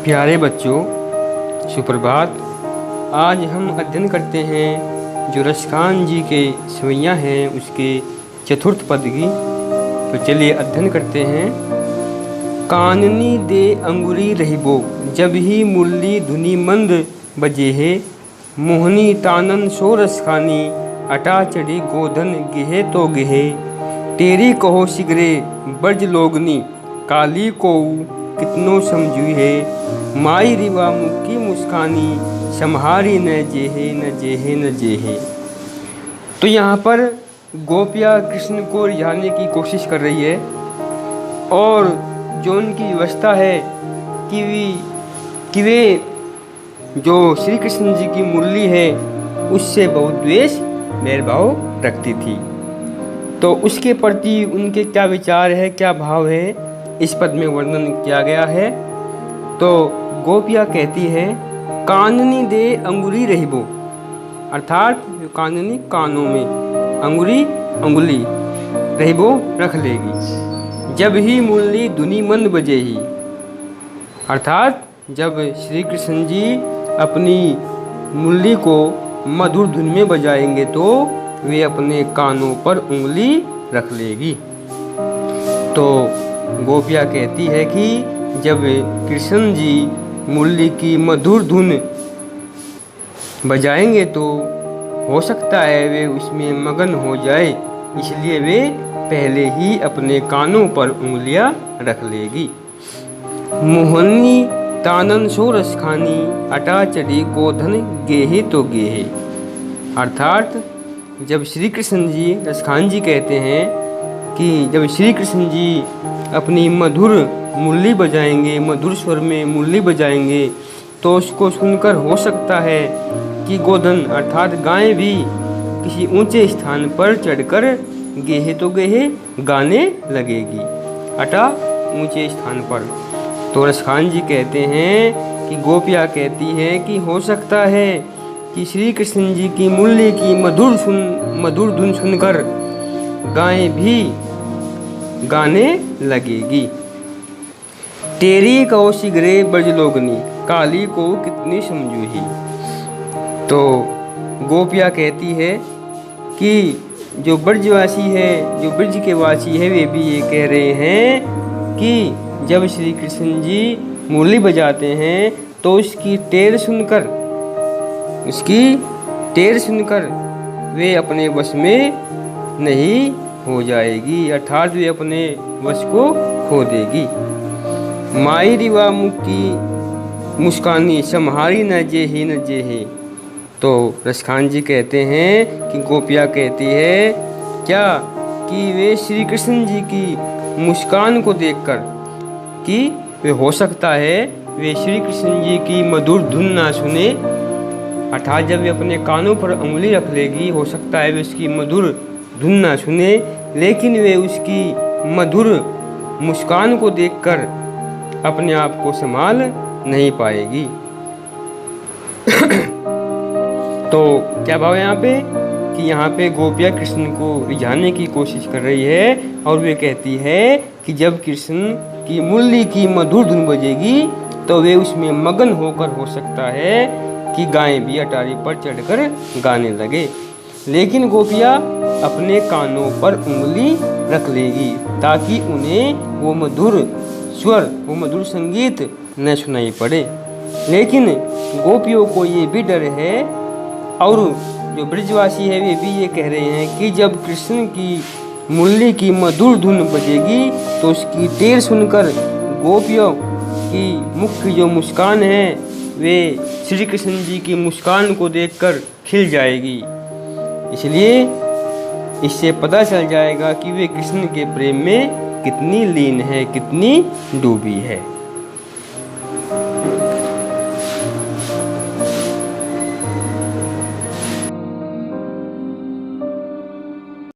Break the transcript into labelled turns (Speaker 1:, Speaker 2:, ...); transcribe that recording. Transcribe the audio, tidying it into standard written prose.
Speaker 1: प्यारे बच्चों, सुप्रभात। आज हम अध्ययन करते हैं जो रसखान जी के सवैया हैं उसके चतुर्थ पद की। तो चलिए अध्ययन करते हैं। काननी दे अंगुरी रहिबो, जब ही मुरली धुनी मंद बजे है। मोहनी तानन सो रसखानी, अटा चढ़ी गोधन गेहे तो गेहे। तेरी कहो सिगरे ब्रज लोगनी, काली को कितनो समझुई है। माई रिवा मुक्की मुस्कानी, सम्हारी न जेहे न जेहे न जेहे। तो यहाँ पर गोपिया कृष्ण को रिझाने की कोशिश कर रही है और जो उनकी व्यवस्था है कि वे जो श्री कृष्ण जी की मुरली है उससे बहुत द्वेष भेदभाव रखती थी। तो उसके प्रति उनके क्या विचार है, क्या भाव है, इस पद में वर्णन किया गया है। तो गोपिया कहती है काननी दे अंगुरी रहिबो, अर्थात काननी कानों में, अंगुरी अंगुली, रहिबो रख लेगी। जब ही मुरली धुनी मंद बजे ही, अर्थात जब श्री कृष्ण जी अपनी मुरली को मधुर धुन में बजाएंगे तो वे अपने कानों पर उंगली रख लेगी। तो गोपिया कहती है कि जब कृष्ण जी मुरली की मधुर धुन बजाएंगे तो हो सकता है वे उसमें मगन हो जाए, इसलिए वे पहले ही अपने कानों पर उंगलियां रख लेगी। मोहनी तानन सो रसखानी, अटा चढ़ी गोधन गेहे तो गेहे, अर्थात जब श्री कृष्ण जी, रसखान जी कहते हैं कि जब श्री कृष्ण जी अपनी मधुर मुरली बजाएंगे, मधुर स्वर में मुरली बजाएंगे तो उसको सुनकर हो सकता है कि गोधन अर्थात गायें भी किसी ऊंचे स्थान पर चढ़कर गेहे तो गेहे गाने लगेगी, अटा ऊंचे स्थान पर। तो रसखान जी कहते हैं कि गोपिया कहती है कि हो सकता है कि श्री कृष्ण जी की मुरली की मधुर धुन सुनकर गायें भी गाने लगेगी। तेरी कहो सिगरे ब्रज लोगनी, काली को कितनी समझूही। तो गोपिया कहती है कि जो ब्रजवासी है, जो ब्रज के वासी है, वे भी ये कह रहे हैं कि जब श्री कृष्ण जी मुरली बजाते हैं तो उसकी टेर सुनकर वे अपने वश में नहीं हो जाएगी, अर्थात वे अपने वश को खो देगी। माई रिवा मुक्की मुस्कानी, सम्हारी न जेहे न जेहे। तो रसखान जी कहते हैं कि गोपिया कहती है क्या कि वे श्री कृष्ण जी की मुस्कान को देखकर कि वे हो सकता है वे श्री कृष्ण जी की मधुर धुन ना सुने, अर्थात जब वे अपने कानों पर उंगली रख लेगी हो सकता है वे उसकी मधुर धुन ना सुने, लेकिन वे उसकी मधुर मुस्कान को देखकर अपने आप को संभाल नहीं पाएगी। तो क्या भाव है यहाँ पे कि यहाँ पे गोपिया कृष्ण को रिझाने की कोशिश कर रही है और वे कहती है कि जब कृष्ण की मुरली की मधुर धुन बजेगी तो वे उसमें मगन होकर हो सकता है कि गायें भी अटारी पर चढ़कर गाने लगे, लेकिन गोपिया अपने कानों पर उंगली रख लेगी ताकि उन्हें वो मधुर स्वर, वो मधुर संगीत न सुनाई पड़े। लेकिन गोपियों को ये भी डर है और जो ब्रजवासी है वे भी ये कह रहे हैं कि जब कृष्ण की मुरली की मधुर धुन बजेगी तो उसकी टेर सुनकर गोपियों की मुख की जो मुस्कान है वे श्री कृष्ण जी की मुस्कान को देखकर खिल जाएगी, इसलिए इससे पता चल जाएगा कि वे कृष्ण के प्रेम में कितनी लीन है, कितनी डूबी है।